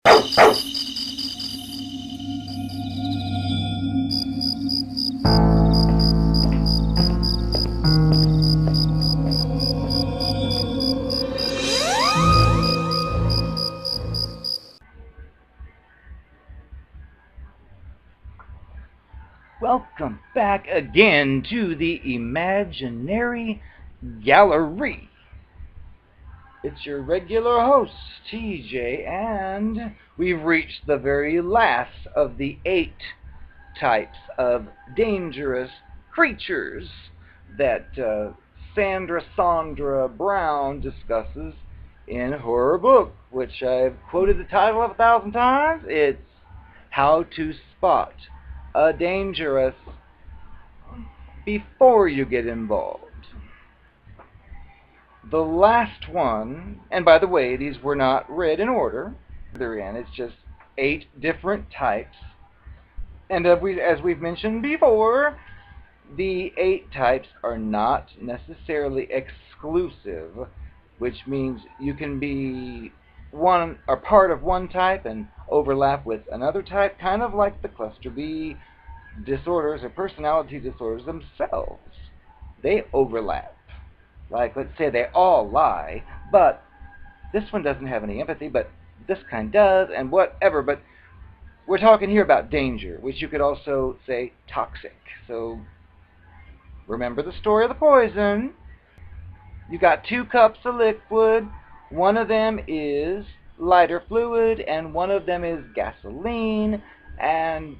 Welcome back again to the Imaginary Gallery. It's your regular host, TJ, and we've reached the very last of the 8 types of dangerous creatures that Sandra Brown discusses in her book, which I've quoted the title of 1,000 times. It's How to Spot a Dangerous Before You Get Involved. The last one, and by the way, these were not read in order. They're in. It's just 8 different types. And as we've mentioned before, the 8 types are not necessarily exclusive, which means you can be one or part of one type and overlap with another type, kind of like the cluster B disorders or personality disorders themselves. They overlap. Like, let's say they all lie, but this one doesn't have any empathy, but this kind does, and whatever. But we're talking here about danger, which you could also say toxic. So remember the story of the poison. You got 2 cups of liquid. One of them is lighter fluid, and one of them is gasoline, and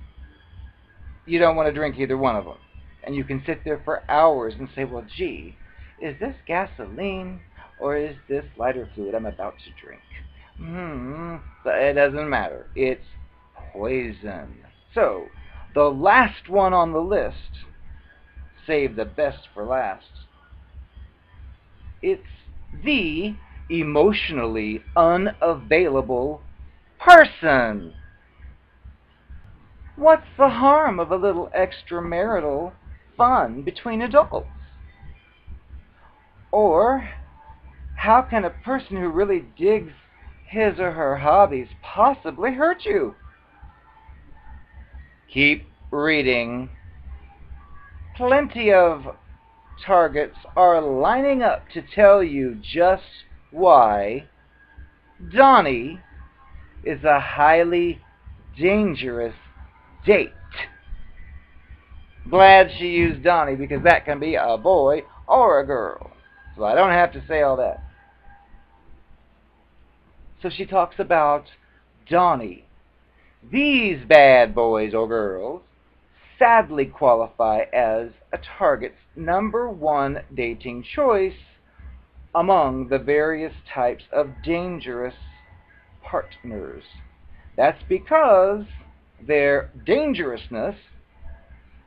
you don't want to drink either one of them. And you can sit there for hours and say, well, gee, is this gasoline or is this lighter fluid I'm about to drink? But it doesn't matter. It's poison. So, the last one on the list, save the best for last. It's the emotionally unavailable person. What's the harm of a little extramarital fun between adults? Or, how can a person who really digs his or her hobbies possibly hurt you? Keep reading. Plenty of targets are lining up to tell you just why Donnie is a highly dangerous date. Glad she used Donnie, because that can be a boy or a girl. So I don't have to say all that. So she talks about Donnie. These bad boys or girls sadly qualify as a target's #1 dating choice among the various types of dangerous partners. That's because their dangerousness,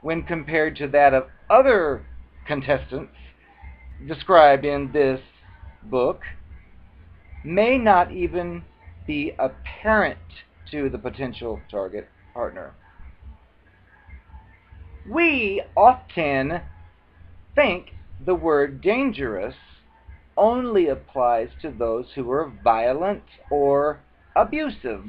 when compared to that of other contestants described in this book, may not even be apparent to the potential target partner. We often think the word dangerous only applies to those who are violent or abusive.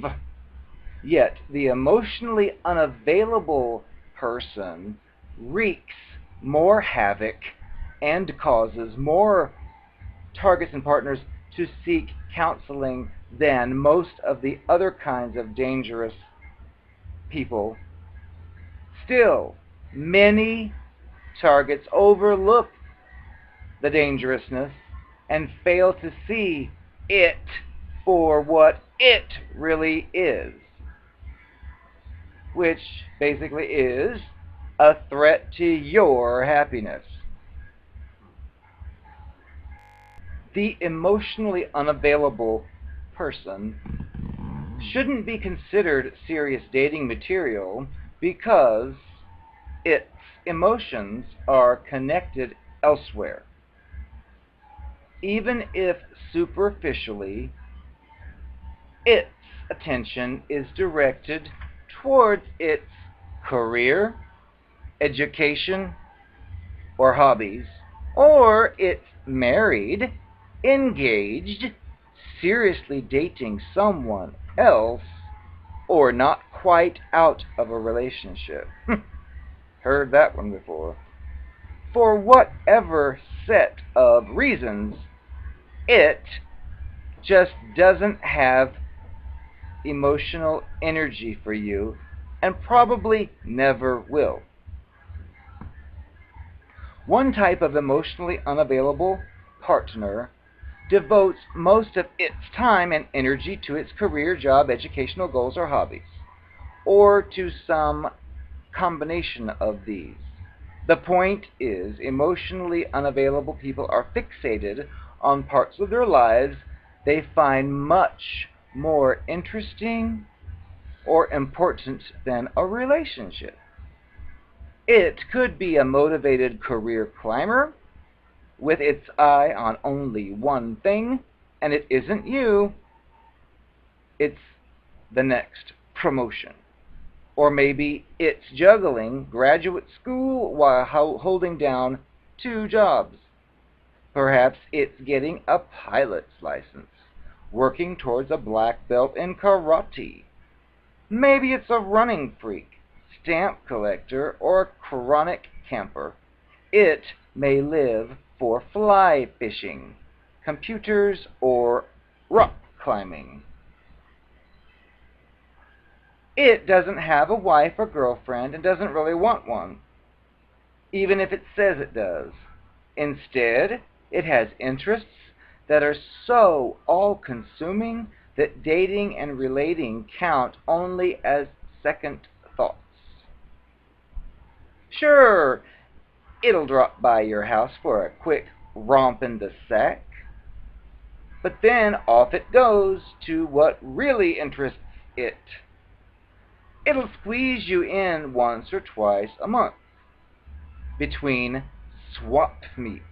Yet the emotionally unavailable person wreaks more havoc and causes more targets and partners to seek counseling than most of the other kinds of dangerous people. Still, many targets overlook the dangerousness and fail to see it for what it really is, which basically is a threat to your happiness. The emotionally unavailable person shouldn't be considered serious dating material because its emotions are connected elsewhere. Even if superficially, its attention is directed towards its career, education, or hobbies, or it's married, engaged, seriously dating someone else, or not quite out of a relationship. Heard that one before. For whatever set of reasons, it just doesn't have emotional energy for you and probably never will. One type of emotionally unavailable partner devotes most of its time and energy to its career, job, educational goals, or hobbies, or to some combination of these. The point is, emotionally unavailable people are fixated on parts of their lives they find much more interesting or important than a relationship. It could be a motivated career climber with its eye on only one thing, and it isn't you, it's the next promotion. Or maybe it's juggling graduate school while holding down two jobs. Perhaps it's getting a pilot's license, working towards a black belt in karate. Maybe it's a running freak, stamp collector, or a chronic camper. It may live for fly fishing, computers, or rock climbing. It doesn't have a wife or girlfriend and doesn't really want one, even if it says it does. Instead, it has interests that are so all-consuming that dating and relating count only as second thoughts. Sure, it'll drop by your house for a quick romp in the sack, but then off it goes to what really interests it. It'll squeeze you in once or twice a month between swap meets,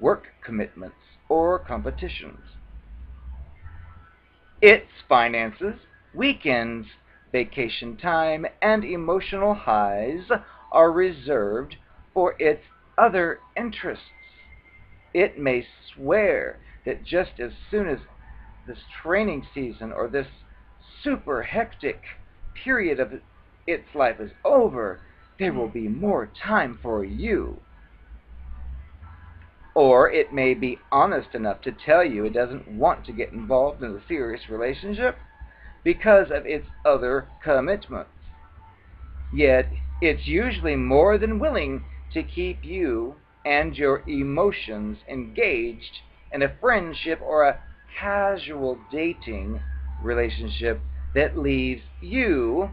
work commitments, or competitions. Its finances, weekends, vacation time, and emotional highs are reserved for its other interests. It may swear that just as soon as this training season or this super hectic period of its life is over, there will be more time for you. Or it may be honest enough to tell you it doesn't want to get involved in a serious relationship because of its other commitments. Yet, it's usually more than willing to keep you and your emotions engaged in a friendship or a casual dating relationship that leaves you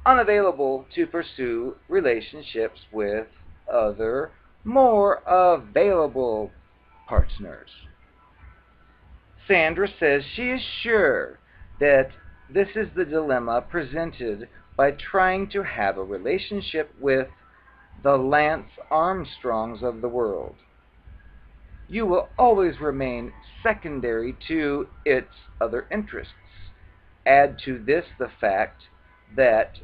unavailable to pursue relationships with other, more available partners. Sandra says she is sure that this is the dilemma presented by trying to have a relationship with the Lance Armstrongs of the world. You will always remain secondary to its other interests. Add to this the fact that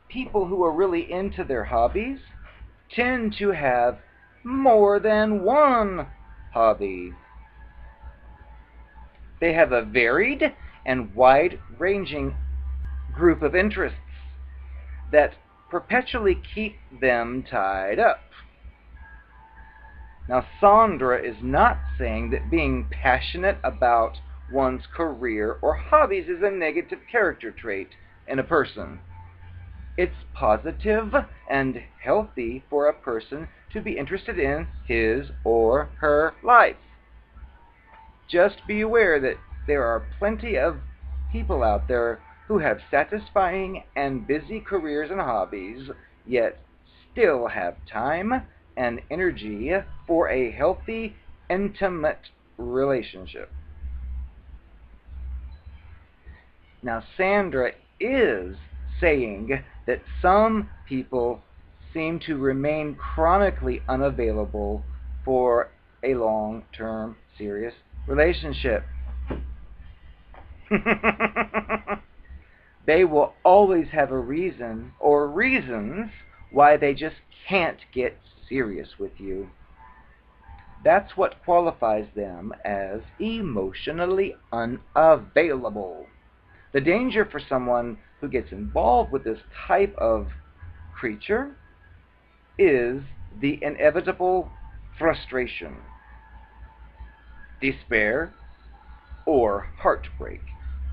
people who are really into their hobbies tend to have more than one hobby. They have a varied and wide-ranging group of interests that perpetually keep them tied up. Now, Sandra is not saying that being passionate about one's career or hobbies is a negative character trait in a person. It's positive and healthy for a person to be interested in his or her life. Just be aware that there are plenty of people out there who have satisfying and busy careers and hobbies, yet still have time and energy for a healthy, intimate relationship. Now, Sandra is saying that some people seem to remain chronically unavailable for a long-term, serious relationship. They will always have a reason or reasons why they just can't get serious with you. That's what qualifies them as emotionally unavailable. The danger for someone who gets involved with this type of creature is the inevitable frustration, despair, or heartbreak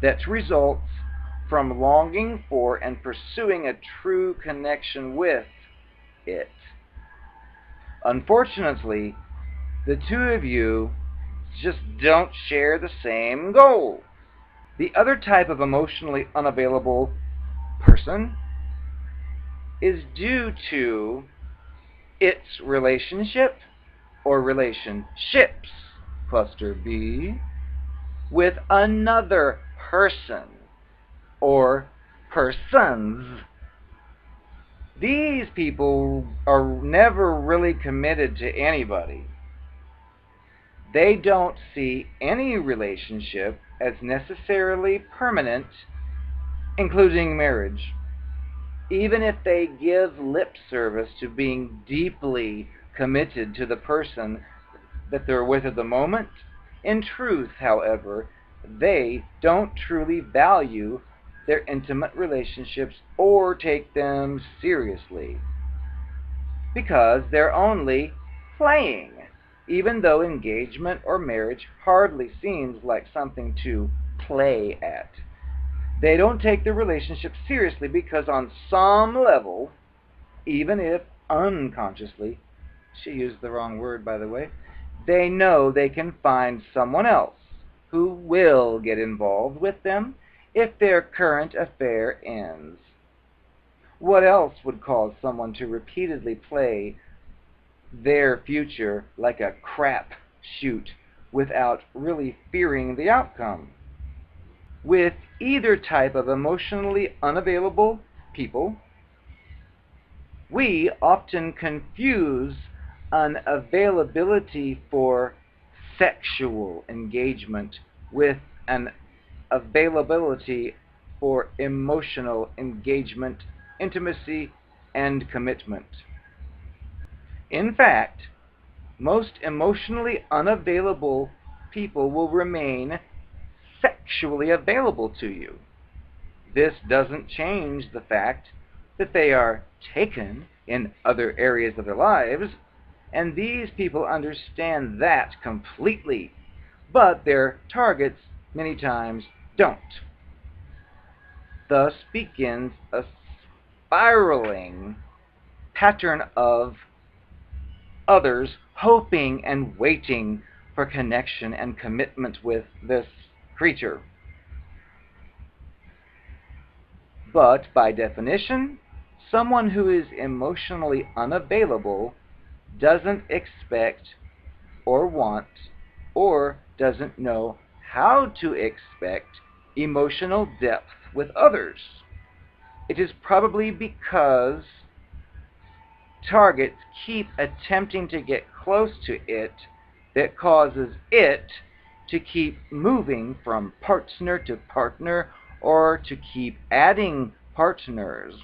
that results from longing for and pursuing a true connection with it. Unfortunately, the two of you just don't share the same goal. The other type of emotionally unavailable person is due to its relationship or relationships, cluster B, with another person or persons. These people are never really committed to anybody. They don't see any relationship as necessarily permanent, including marriage. Even if they give lip service to being deeply committed to the person that they're with at the moment, in truth, however, they don't truly value their intimate relationships or take them seriously because they're only playing, even though engagement or marriage hardly seems like something to play at. They don't take the relationship seriously because on some level, even if unconsciously, she used the wrong word by the way, they know they can find someone else who will get involved with them if their current affair ends. What else would cause someone to repeatedly play their future like a crap shoot without really fearing the outcome? With either type of emotionally unavailable people, we often confuse an availability for sexual engagement with an availability for emotional engagement, intimacy, and commitment. In fact, most emotionally unavailable people will remain sexually available to you. This doesn't change the fact that they are taken in other areas of their lives, and these people understand that completely, but their targets many times don't. Thus begins a spiraling pattern of others hoping and waiting for connection and commitment with this creature. But by definition, someone who is emotionally unavailable doesn't expect or want or doesn't know how to expect emotional depth with others. It is probably because targets keep attempting to get close to it that causes it to keep moving from partner to partner or to keep adding partners.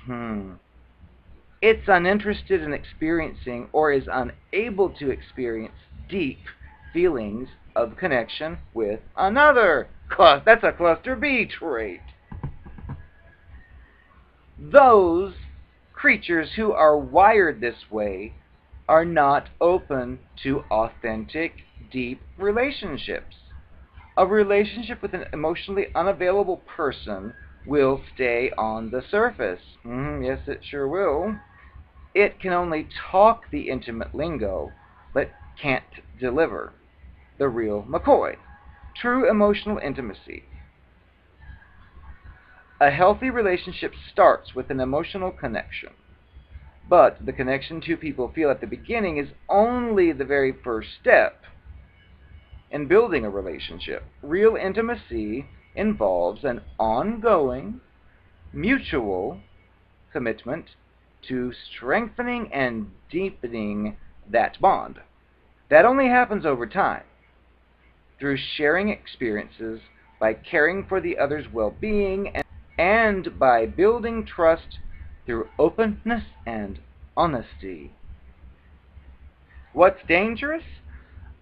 It's uninterested in experiencing or is unable to experience deep feelings of connection with another. That's a cluster B trait. Those creatures who are wired this way are not open to authentic, deep relationships. A relationship with an emotionally unavailable person will stay on the surface. Yes, it sure will. It can only talk the intimate lingo, but can't deliver the real McCoy. True emotional intimacy. A healthy relationship starts with an emotional connection. But the connection two people feel at the beginning is only the very first step in building a relationship. Real intimacy involves an ongoing, mutual commitment to strengthening and deepening that bond. That only happens over time, through sharing experiences, by caring for the other's well-being, and by building trust through openness and honesty. What's dangerous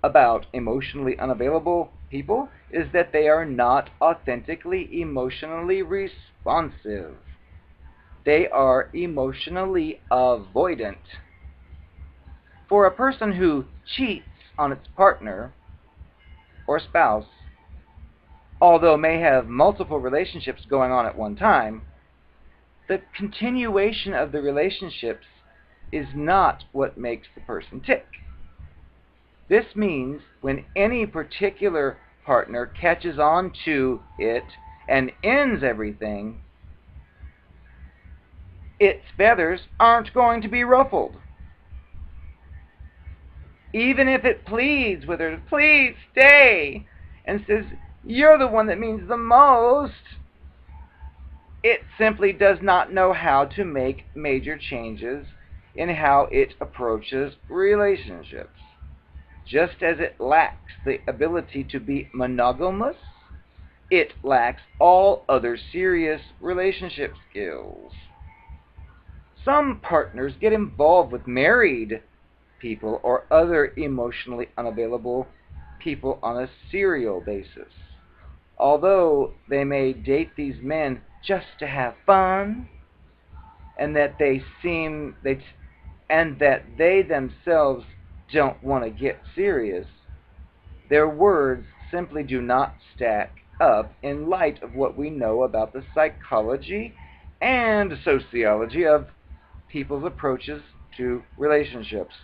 about emotionally unavailable people is that they are not authentically emotionally responsive. They are emotionally avoidant. For a person who cheats on its partner or spouse, although may have multiple relationships going on at one time, the continuation of the relationships is not what makes the person tick. This means when any particular partner catches on to it and ends everything, its feathers aren't going to be ruffled. Even if it pleads with her, please stay, and says, you're the one that means the most, it simply does not know how to make major changes in how it approaches relationships. Just as it lacks the ability to be monogamous, it lacks all other serious relationship skills. Some partners get involved with married people or other emotionally unavailable people on a serial basis. Although they may date these men just to have fun, and that they themselves don't want to get serious, their words simply do not stack up in light of what we know about the psychology and sociology of people's approaches to relationships.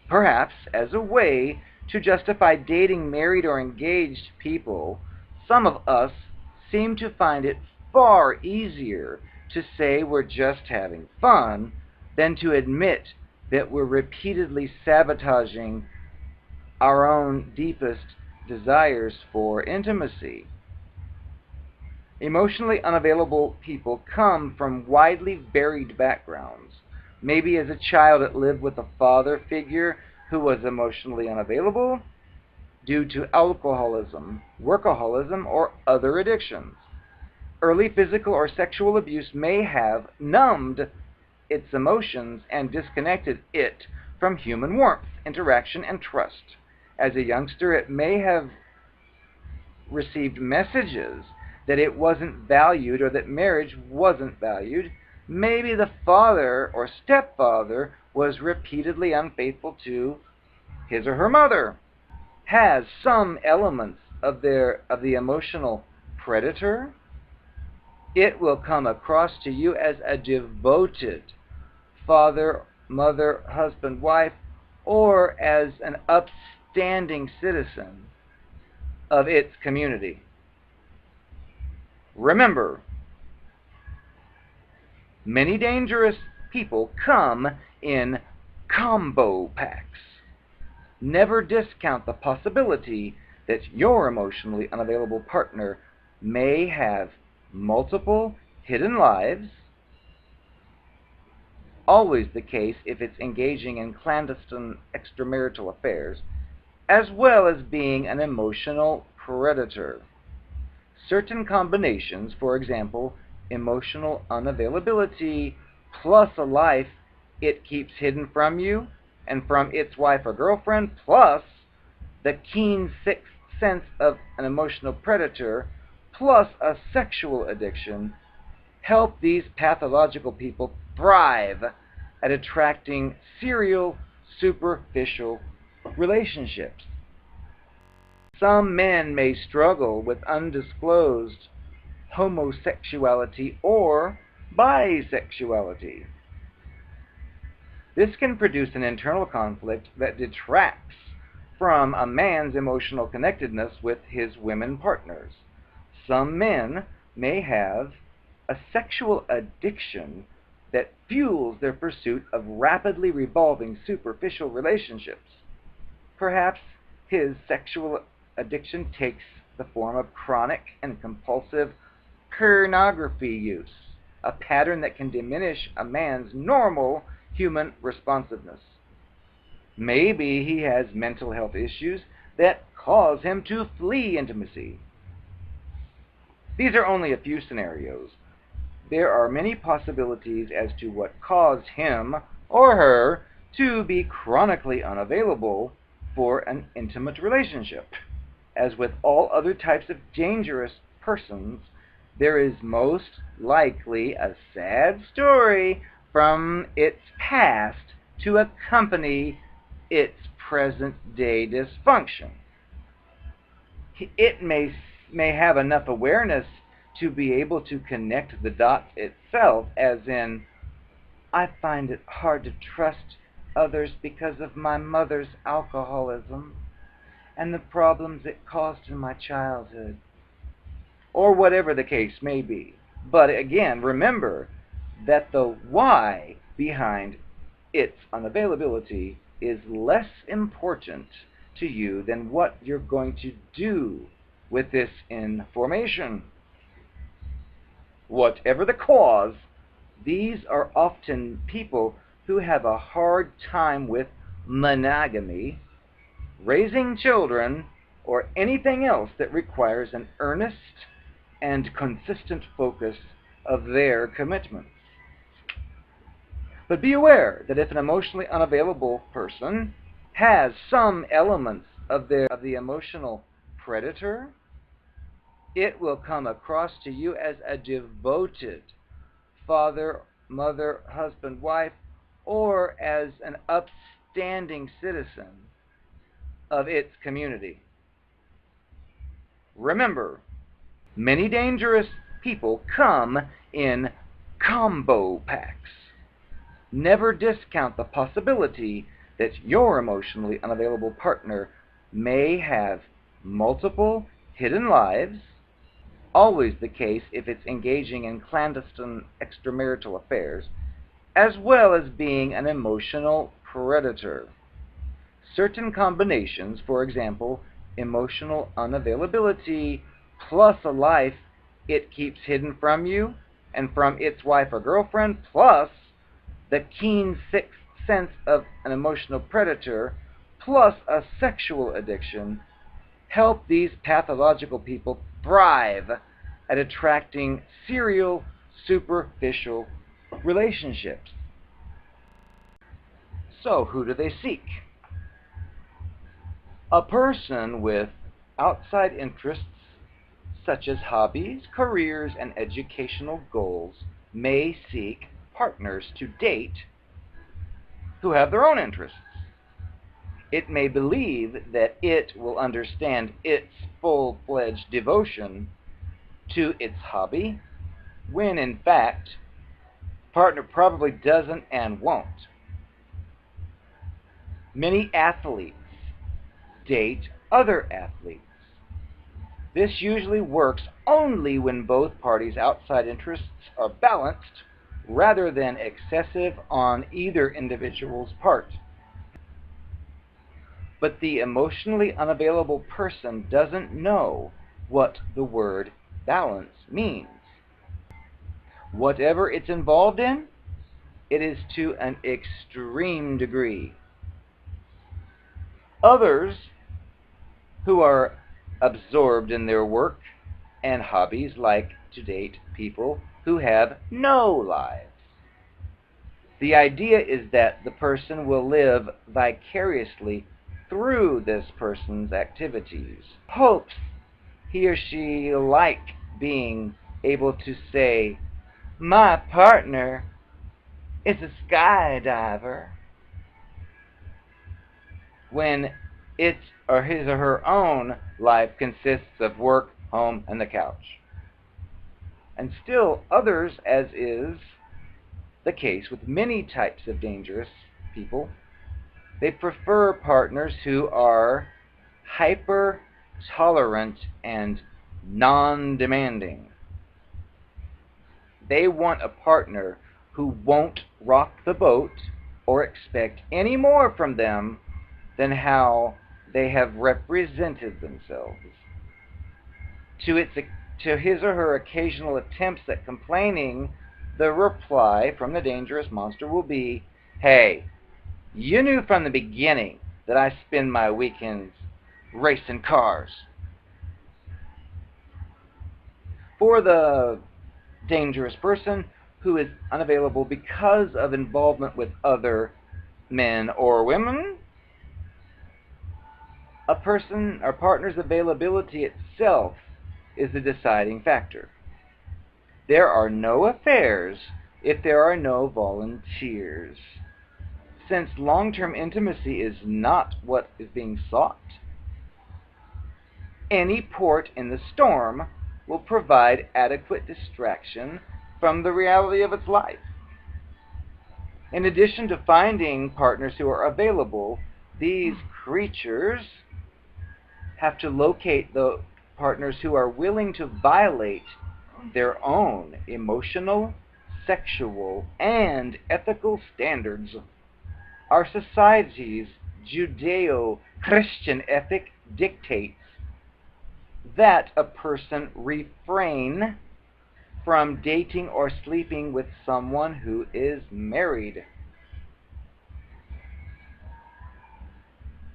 Perhaps as a way to justify dating married or engaged people, some of us seem to find it far easier to say we're just having fun than to admit that we're repeatedly sabotaging our own deepest desires for intimacy. Emotionally unavailable people come from widely varied backgrounds. Maybe as a child it lived with a father figure who was emotionally unavailable due to alcoholism, workaholism, or other addictions. Early physical or sexual abuse may have numbed its emotions and disconnected it from human warmth, interaction, and trust. As a youngster, it may have received messages that it wasn't valued or that marriage wasn't valued. Maybe the father or stepfather was repeatedly unfaithful to his or her mother. Has some elements of the emotional predator. It will come across to you as a devoted father, mother, husband, wife, or as an upstanding citizen of its community. Remember, many dangerous people come in combo packs. Never discount the possibility that your emotionally unavailable partner may have multiple hidden lives. Always the case if it's engaging in clandestine extramarital affairs, as well as being an emotional predator. Certain combinations, for example, emotional unavailability plus a life it keeps hidden from you and from its wife or girlfriend, plus the keen sixth sense of an emotional predator, plus a sexual addiction, help these pathological people thrive at attracting serial, superficial relationships. Some men may struggle with undisclosed homosexuality or bisexuality. This can produce an internal conflict that detracts from a man's emotional connectedness with his women partners. Some men may have a sexual addiction that fuels their pursuit of rapidly revolving superficial relationships. Perhaps his sexual addiction takes the form of chronic and compulsive pornography use, a pattern that can diminish a man's normal human responsiveness. Maybe he has mental health issues that cause him to flee intimacy. These are only a few scenarios. There are many possibilities as to what caused him or her to be chronically unavailable for an intimate relationship. as with all other types of dangerous persons, there is most likely a sad story from its past to accompany its present-day dysfunction. It may have enough awareness to be able to connect the dots itself, as in, I find it hard to trust others because of my mother's alcoholism and the problems it caused in my childhood, or whatever the case may be. But again, remember that the why behind its unavailability is less important to you than what you're going to do with this information. Whatever the cause, these are often people who have a hard time with monogamy, raising children, or anything else that requires an earnest and consistent focus of their commitments. But be aware that if an emotionally unavailable person has some elements of the emotional predator, it will come across to you as a devoted father, mother, husband, wife, or as an upstanding citizen of its community. Remember, many dangerous people come in combo packs. Never discount the possibility that your emotionally unavailable partner may have multiple hidden lives, always the case if it's engaging in clandestine extramarital affairs, as well as being an emotional predator. Certain combinations, for example, emotional unavailability plus a life it keeps hidden from you and from its wife or girlfriend, plus the keen sixth sense of an emotional predator, plus a sexual addiction, help these pathological people thrive at attracting serial, superficial relationships. So, who do they seek? A person with outside interests such as hobbies, careers, and educational goals may seek partners to date who have their own interests. It may believe that it will understand its full-fledged devotion to its hobby, when in fact, partner probably doesn't and won't. Many athletes date other athletes. This usually works only when both parties' outside interests are balanced rather than excessive on either individual's part. But the emotionally unavailable person doesn't know what the word balance means. Whatever it's involved in, it is to an extreme degree. Others who are absorbed in their work and hobbies like to date people who have no lives. The idea is that the person will live vicariously through this person's activities. Hopes he or she like being able to say, my partner is a skydiver, when its or his or her own life consists of work, home, and the couch. And still others, as is the case with many types of dangerous people, they prefer partners who are hyper-tolerant and non-demanding. They want a partner who won't rock the boat or expect any more from them than how they have represented themselves. To his or her occasional attempts at complaining, the reply from the dangerous monster will be, hey, you knew from the beginning that I spend my weekends racing cars. For the dangerous person who is unavailable because of involvement with other men or women, A person or partner's availability itself is the deciding factor. There are no affairs if there are no volunteers. Since long-term intimacy is not what is being sought, any port in the storm will provide adequate distraction from the reality of its life. In addition to finding partners who are available, these creatures have to locate the partners who are willing to violate their own emotional, sexual, and ethical standards. Our society's Judeo-Christian ethic dictates that a person refrain from dating or sleeping with someone who is married.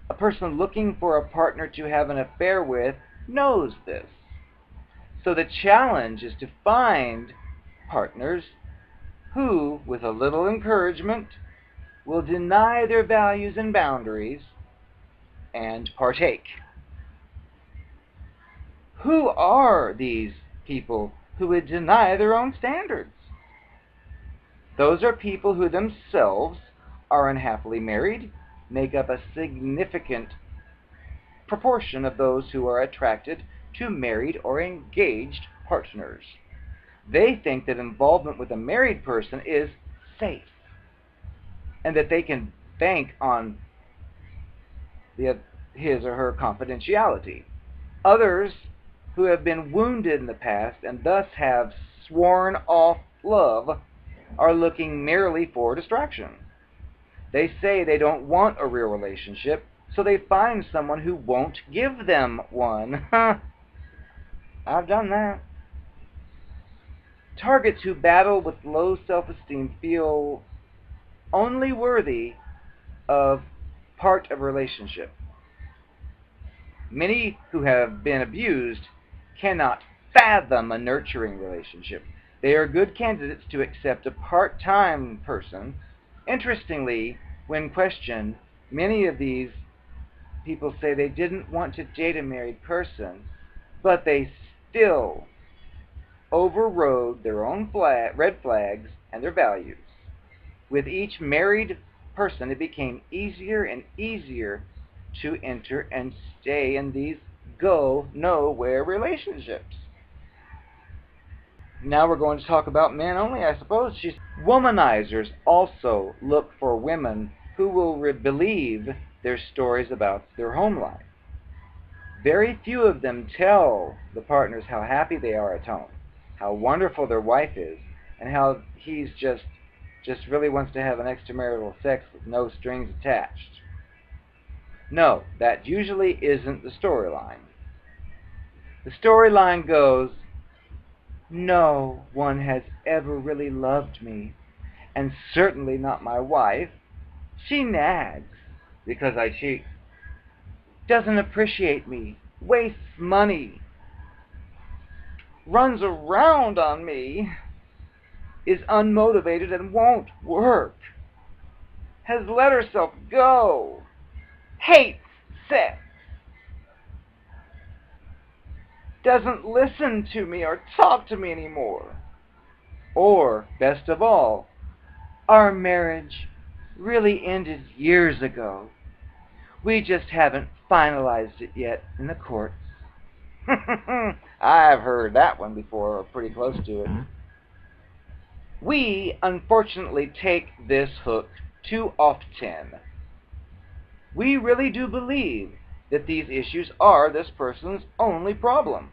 A person looking for a partner to have an affair with knows this. So the challenge is to find partners who, with a little encouragement, will deny their values and boundaries and partake. Who are these people who would deny their own standards? Those are people who themselves are unhappily married, make up a significant proportion of those who are attracted to married or engaged partners. They think that involvement with a married person is safe and that they can bank on his or her confidentiality. Others who have been wounded in the past and thus have sworn off love are looking merely for distraction. They say they don't want a real relationship, so they find someone who won't give them one. I've done that. Targets who battle with low self-esteem feel only worthy of part of a relationship. Many who have been abused cannot fathom a nurturing relationship. They are good candidates to accept a part-time person. Interestingly, when questioned, many of these people say they didn't want to date a married person, but they still overrode their own red flags and their values. With each married person, it became easier and easier to enter and stay in these go-nowhere relationships. Now we're going to talk about men only, I suppose. Womanizers also look for women who will believe their stories about their home life. Very few of them tell the partners how happy they are at home, how wonderful their wife is, and how he's just really wants to have an extramarital sex with no strings attached. No, that usually isn't the storyline. The storyline goes, no one has ever really loved me, and certainly not my wife. She nags because I cheat, doesn't appreciate me, wastes money, runs around on me, is unmotivated and won't work, has let herself go, hates sex, doesn't listen to me or talk to me anymore. Or, best of all, our marriage really ended years ago. We just haven't finalized it yet in the courts. I've heard that one before, or pretty close to it. We, unfortunately, take this hook too often. We really do believe that these issues are this person's only problem.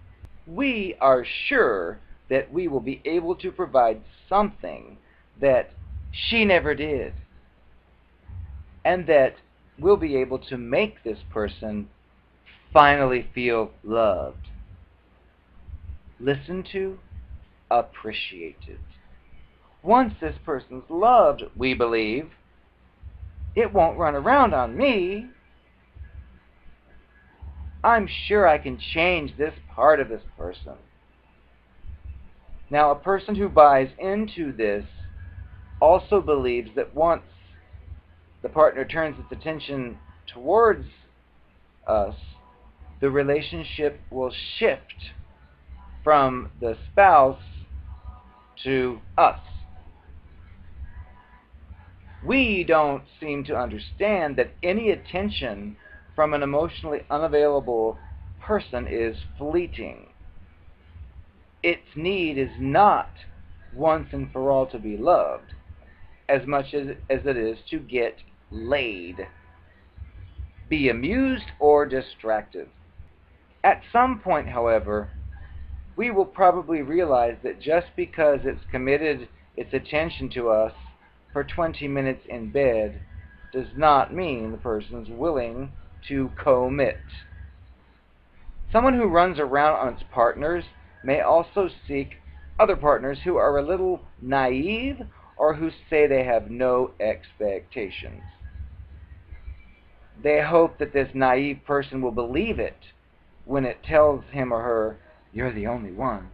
We are sure that we will be able to provide something that she never did, and that we'll be able to make this person finally feel loved, listened to, appreciated. Once this person's loved, we believe, it won't run around on me. I'm sure I can change this part of this person. Now, a person who buys into this also believes that once the partner turns its attention towards us, the relationship will shift from the spouse to us. We don't seem to understand that any attention from an emotionally unavailable person is fleeting. Its need is not once and for all to be loved, as much as it is to get laid, be amused or distracted. At some point, however, we will probably realize that just because it's committed its attention to us for 20 minutes in bed does not mean the person's willing to commit. Someone who runs around on its partners may also seek other partners who are a little naive or who say they have no expectations. They hope that this naive person will believe it when it tells him or her, "You're the only one."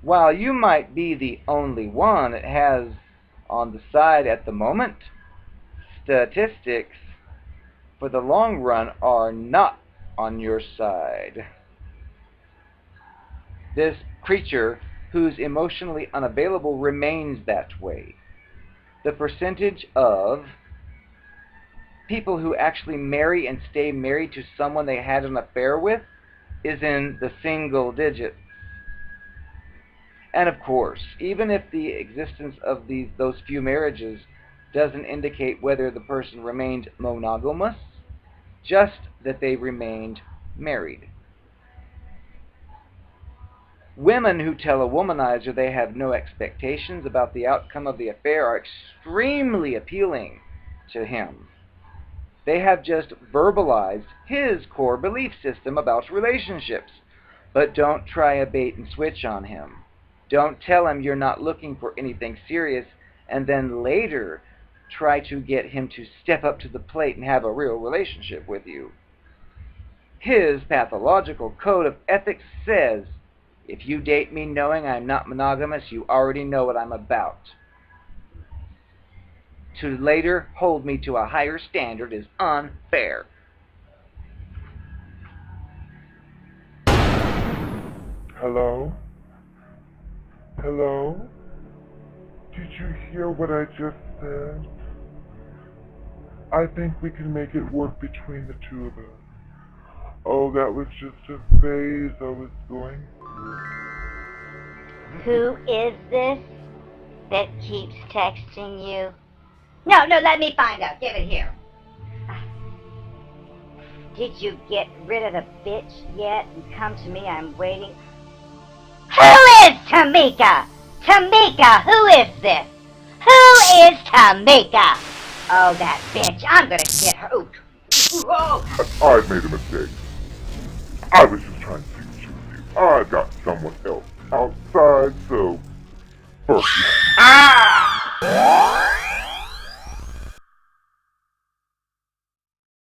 While you might be the only one it has on the side at the moment, statistics for the long run are not on your side. This creature who's emotionally unavailable remains that way. The percentage of people who actually marry and stay married to someone they had an affair with is in the single digits. And of course, even if the existence of those few marriages doesn't indicate whether the person remained monogamous, just that they remained married. Women who tell a womanizer they have no expectations about the outcome of the affair are extremely appealing to him. They have just verbalized his core belief system about relationships. But don't try a bait and switch on him. Don't tell him you're not looking for anything serious and then later try to get him to step up to the plate and have a real relationship with you. His pathological code of ethics says, if you date me knowing I'm not monogamous, you already know what I'm about. To later hold me to a higher standard is unfair. Hello? Hello? Did you hear what I just said? I think we can make it work between the two of us. Oh, that was just a phase I was going through. Who is this that keeps texting you? No, let me find out. Give it here. Did you get rid of the bitch yet? And come to me, I'm waiting. Who is Tamika? Tamika, who is this? Who is Tamika? Oh, that bitch. I'm gonna get her. I made a mistake. I was just trying to see what you would do. I've got someone else outside, so... First,